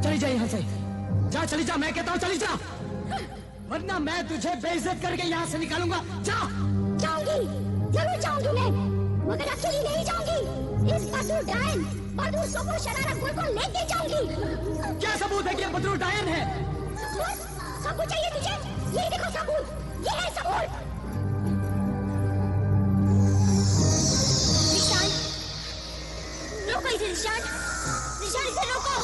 चली जा यहाँ से, जा, चली जा, मैं कहता हूँ चली जा, वरना मैं तुझे बेइज्जत करके यहाँ से निकालूंगा। जा। जाऊंगी, जरूर जाऊंगी मैं, मगर अकेली नहीं जाऊंगी। इस बदरू डायन बदरू सोफो शरारा गुल को लेके जाऊंगी। क्या सबूत है कि बदरू डायन है? सबूत चाहिए तुझे? ये देखो सबूत, ये है सबूत। निशान, रोको इसे निशान, निशान इसे रोको।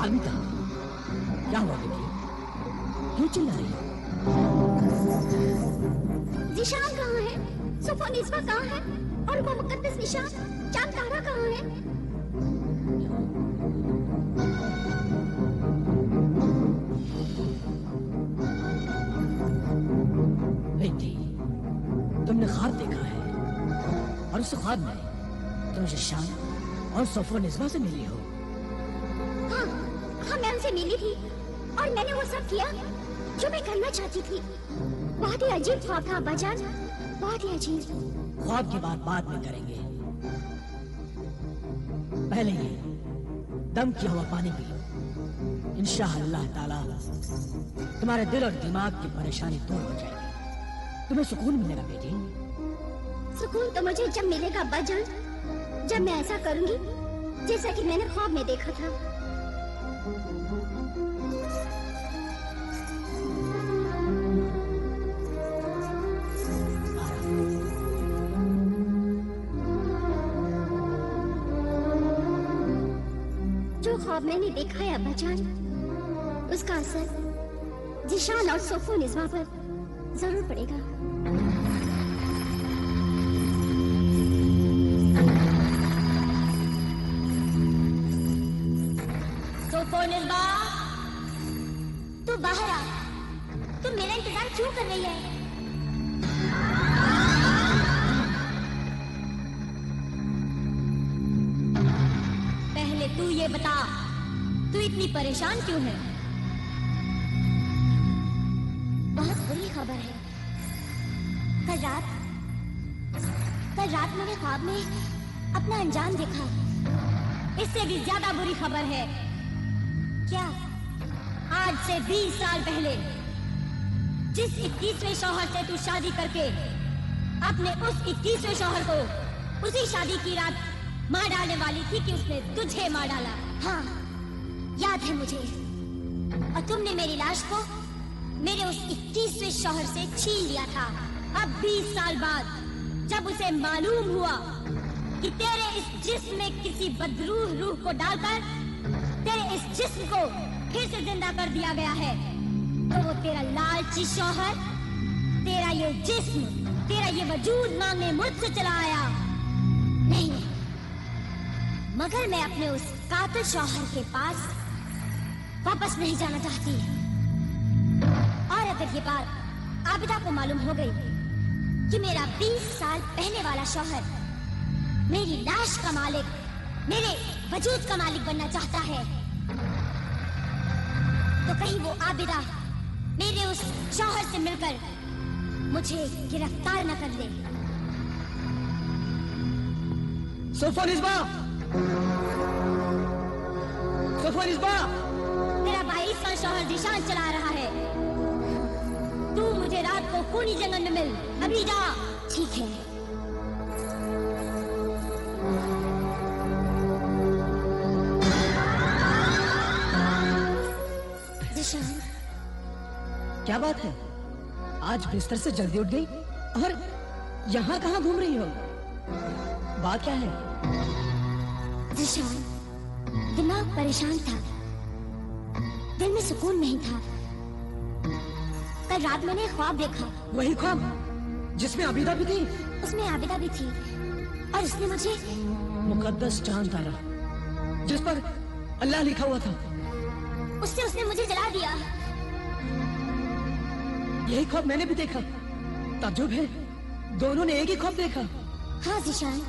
आबिदा, क्या हुआ बेटी? क्यों चिल्ला रही हो? ज़ीशान कहाँ है? सोफो निस्वा कहाँ है? और वो मुकद्दस निशान चांद तारा कहाँ है? बेटी, तुमने ख्वाब देखा है और उस ख्वाब में तुम ज़ीशान और सोफो निस्वा से मिली हो। हाँ, मैं उनसे मिली थी और मैंने वो सब किया जो मैं करना चाहती थी। बहुत ही अजीब ख्वाब था अब्बाजान, बहुत ही अजीब। ख्वाब की बात बाद में करेंगे, पहले ये दम की हवा पानी पी। इंशाअल्लाह ताला तुम्हारे दिल और दिमाग की परेशानी दूर हो जाएगी, तुम्हें सुकून मिलेगा बेटी। सुकून तो मुझे जब मिलेगा अब्बाजान, जब मैं ऐसा करूंगी जैसा कि मैंने ख्वाब में देखा था। जो ख्वाब मैंने देखा है अब्बाजान, उसका असर ज़ीशान और सोफो निस्वा पर जरूर पड़ेगा। सोफो निस्वा, तू बाहर आ। तू मेरा इंतजार क्यों कर रही है? पहले तू ये बता, तू इतनी परेशान क्यों है? बहुत बुरी खबर है। कल रात मैंने ख्वाब में अपना अंजाम देखा। इससे भी ज्यादा बुरी खबर है। क्या आज से 20 साल पहले जिस 21वें शौहर से तू शादी करके अपने उस 21वें शौहर को उसी शादी की रात मार डालने वाली थी कि उसने तुझे मार डाला। हाँ, याद है मुझे। और तुमने मेरी लाश को मेरे उस 21वें शौहर से छीन लिया था। अब 20 साल बाद जब उसे मालूम हुआ कि तेरे इस जिस्म में किसी बदरूह रूह को डालकर तेरे इस जिस्म को फिर से जिंदा कर दिया गया है, तो वो तेरा लालची शौहर, तेरा ये जिस्म, तेरा ये वजूद मांगने मुझसे चला आया। नहीं, मगर मैं अपने उस कातिल शौहर के पास वापस नहीं जाना चाहती। और अगर ये बात आबिदा को मालूम हो गई कि मेरा 20 साल पहले वाला शौहर मेरी लाश का मालिक, मेरे वजूद का मालिक बनना चाहता है, तो कहीं वो आबिदा मेरे उस शौहर से मिलकर मुझे गिरफ्तार न कर ले। सोफो निस्वा! सोफो निस्वा! तेरा 22 साल शौहर ज़ीशान चला रहा है। तू मुझे रात को खूनी जंगल में मिल, अभी जा। ठीक है। ज़ीशान, क्या बात है? आज बिस्तर से जल्दी उठ गई और यहाँ कहाँ घूम रही हो? बात क्या है? ज़ीशान, दिमाग परेशान था, दिल में सुकून नहीं था। कल रात मैंने एक ख्वाब देखा। वही ख्वाब जिसमें आबिदा भी थी? उसमें आबिदा भी थी और उसने मुझे मुकद्दस चांद तारा जिस पर अल्लाह लिखा हुआ था, उसने मुझे जला दिया। यही ख्वाब मैंने भी देखा। ताज्जुब है, दोनों ने एक ही ख्वाब देखा। हाँ जिशान,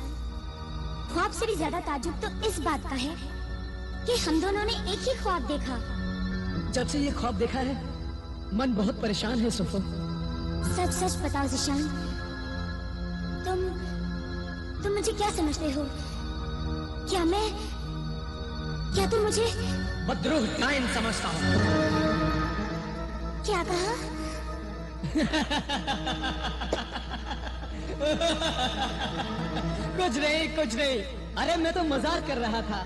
ख्वाब से भी ज्यादा ताज्जुब तो इस बात का है कि हम दोनों ने एक ही ख्वाब देखा। जब से ये ख्वाब देखा है मन बहुत परेशान है सुफो। सच सच बताओ जिशान, तुम मुझे क्या समझते हो? क्या तुम मुझे बद्रुह कायन समझता हूँ। क्या कहा? कुछ नहीं। अरे मैं तो मजाक कर रहा था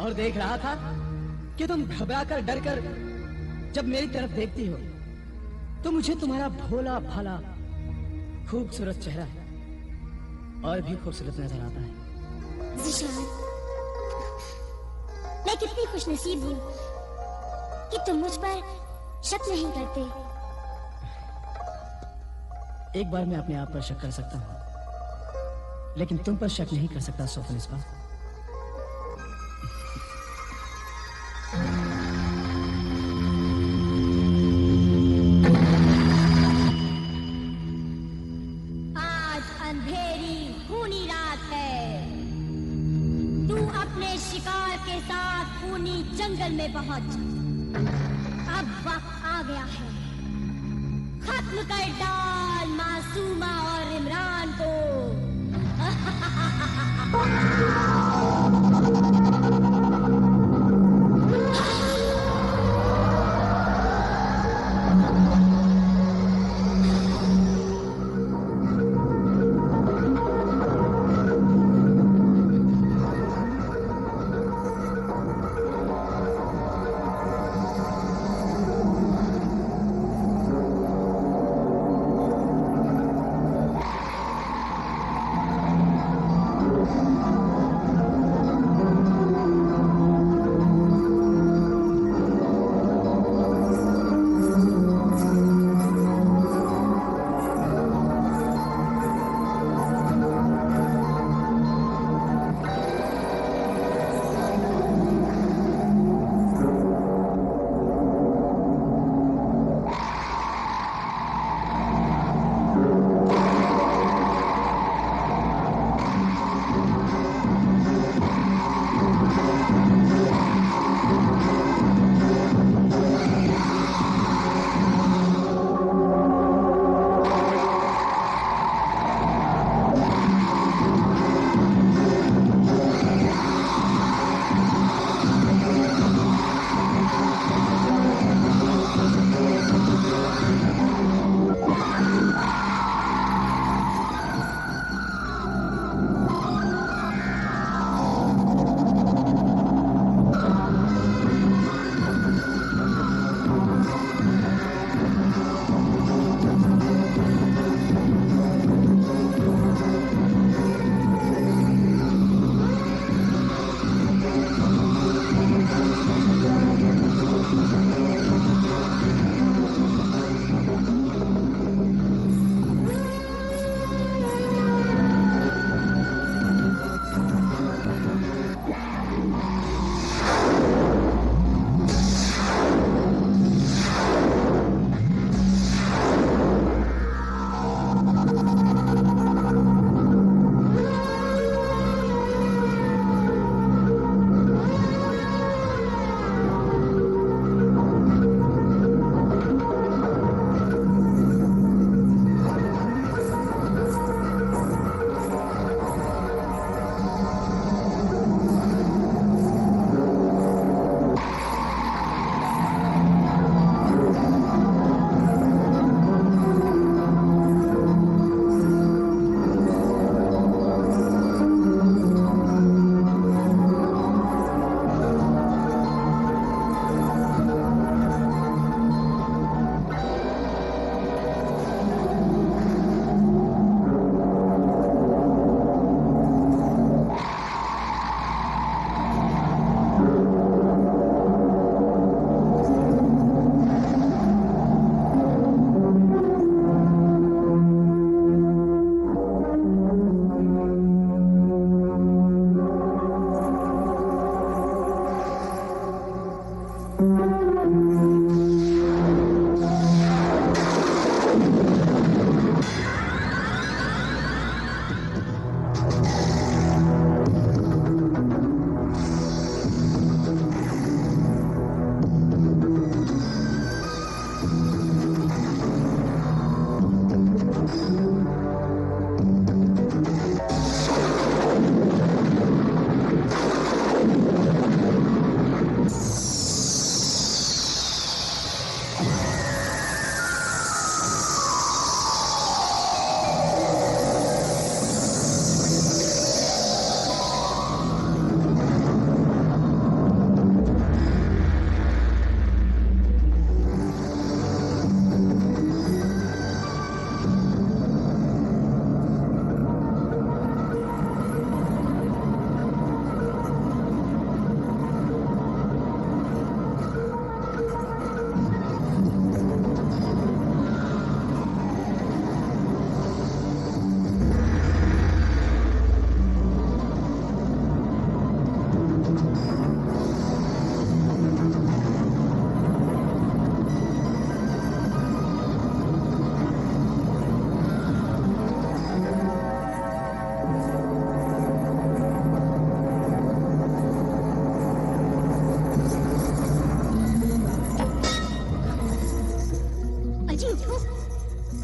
और देख रहा था कि तुम घबरा कर डर कर जब मेरी तरफ देखती हो तो मुझे तुम्हारा भोला भाला खूबसूरत चेहरा और भी खूबसूरत नजर आता है। जिशान, मैं कितनी खुशनसीब हूँ कि तुम मुझ पर शक नहीं करते। एक बार मैं अपने आप पर शक कर सकता हूँ, लेकिन तुम पर शक नहीं कर सकता सोफनिस्बा। आज अंधेरी खूनी रात है। तू अपने शिकार के साथ खूनी जंगल में पहुंच। अब वक्त आ गया है, खत्म कर डाल मासूमा और इमरान को।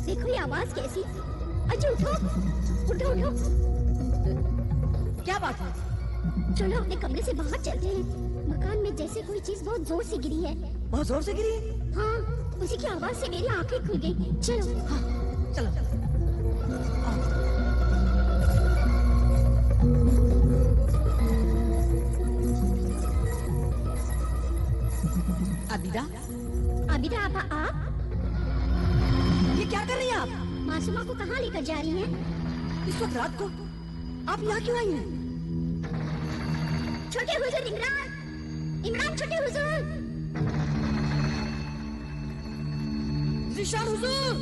देखो ये आवाज कैसी। अजय उठो उठो उठो। क्या बात है? चलो अपने कमरे से बाहर चलते हैं। मकान में जैसे कोई चीज बहुत जोर से गिरी है। बहुत जोर से गिरी है? हाँ, उसी की आवाज से मेरी आंखें खुल गई। चलो। हाँ, चलो। आबिदा? आबिदा आप ये क्या कर रही हैं आप? मासूमा को कहाँ लेकर जा रही हैं? इस वक्त रात को आप यहाँ क्यों आई हैं? छोटे हुजूर इमरान, इमरान छोटे हुजूर। ज़ीशान हुजूर,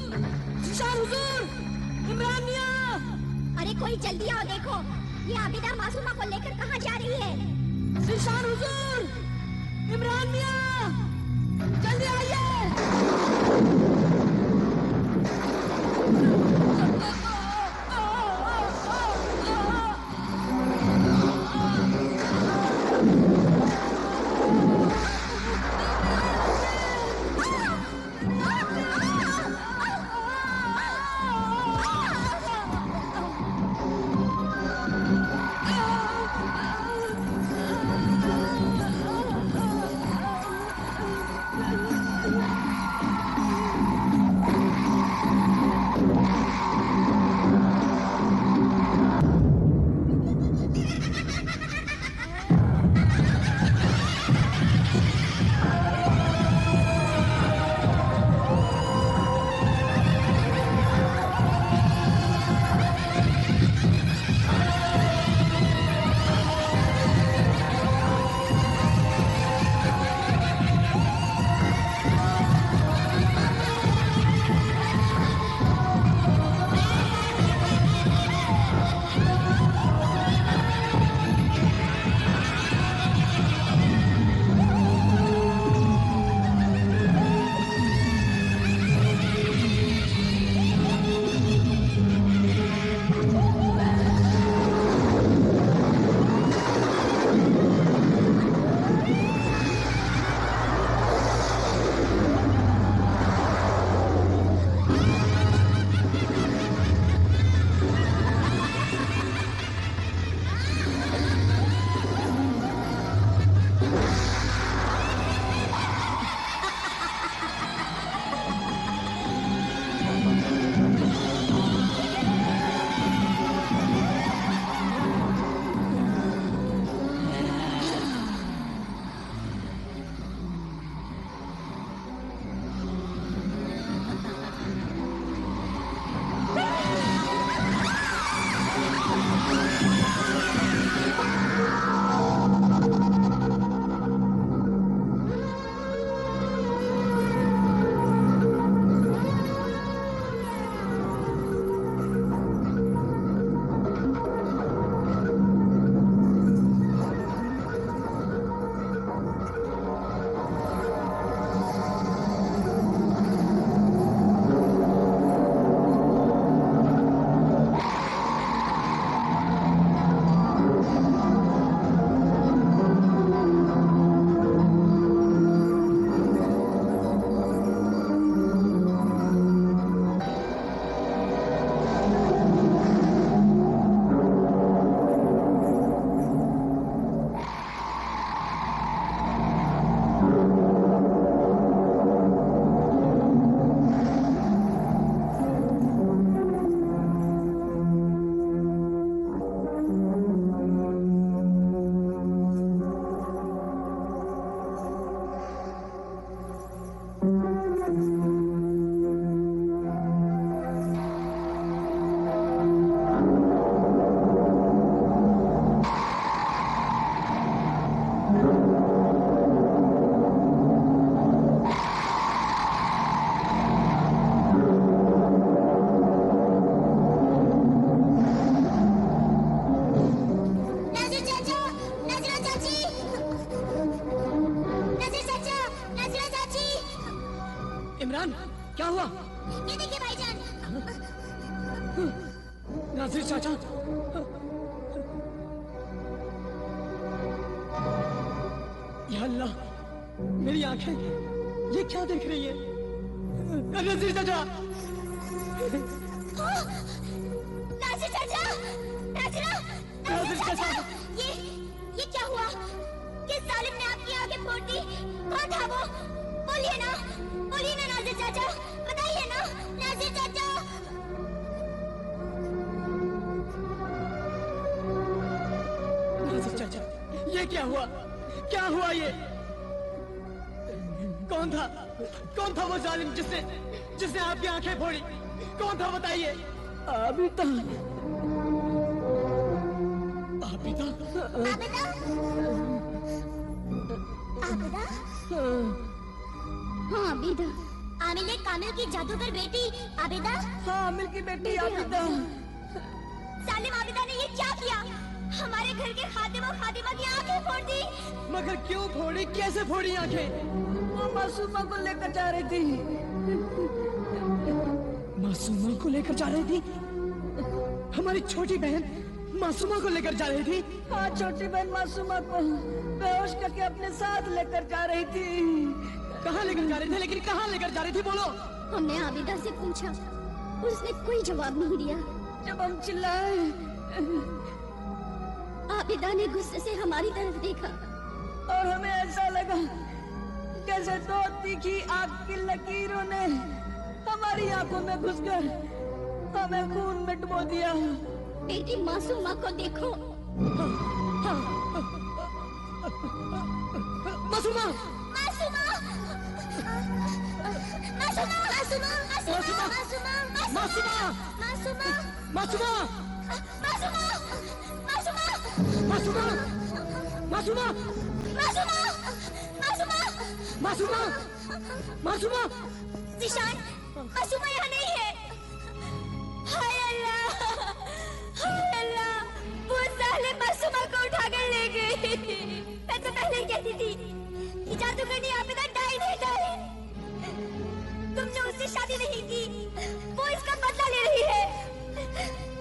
ज़ीशान हुजूर, इमरान मियाँ। अरे कोई जल्दी आओ, देखो ये आबिदा मासूमा को लेकर कहाँ जा रही है। ज़ीशान हुजूर, इमरान मियाँ, जल्दी आइए। इमरान, क्या हुआ? ये देखिए भाईजान। नाजिर चाचा, या अल्लाह, मेरी आंखें ये क्या देख रही है? नाजिर चाचा, नासिर चाचा, नासिर चाचा, ये क्या हुआ? किस जालिम ने आपकी आंखें फोड़ दी? कौन था वो? बोलिए ना नासिर चाचा, बताइए ना नासिर चाचा। नासिर चाचा, ये क्या हुआ? क्या हुआ ये? कौन था वो जालिम जिसने आपकी आंखें फोड़ी? कौन था बताइए? आबिदा। हाँ आबिदा, आमिर ने कामिल की जादूगर बेटी आबिदा। हाँ, आमिर की बेटी आबिदा। जालिम आबिदा ने ये क्या किया? हमारे घर के खादिम और खादिमा की आंखें फोड़ दी। मगर क्यों फोड़ी? कैसे फोड़ी आंखें? वो मासूमा को लेकर जा रही थी। मासूमा को लेकर जा रही थी? हमारी छोटी बहन मासूमा को लेकर जा रही थी? हाँ, छोटी बहन मासूमा को बेहोश करके अपने साथ लेकर जा रही थी। कहाँ लेकर जा रही थी? लेकिन कहाँ लेकर जा रही थी बोलो? हमने आबिदा से पूछा, उसने कोई जवाब नहीं दिया। जब हम चिल्लाए, आबिदा ने गुस्से से हमारी तरफ देखा और हमें ऐसा लगा जैसे दो तीखी आग की लकीरों ने हमारी आंखों में घुसकर हमें खून में डुबो दिया। बेटी मासूमा को देखो। मासूमा! मासूमा! मासूमा! मासूमा! मासूमा! मासूमा! मासूमा! मासूमा! मासूमा! मासूमा! मासूमा! मासूमा! जिशान, मासूमा यहाँ नहीं है। हाय अल्लाह, वो जालिम मासूमा को उठाकर ले गई। मैं तो पहले ही कहती थी कि जादूगरनी आबिदा डाइन है। तुमने उससे शादी नहीं की, वो इसका बदला ले रही है।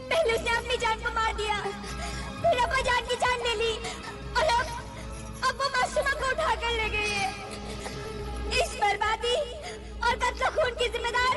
पहले उसने अपनी जान को मार दिया, फिर अपनी जान की जान ले ली, और अब वो मासूमा को उठाकर ले गई है। इस बर्बादी और कत्ल खून की जिम्मेदार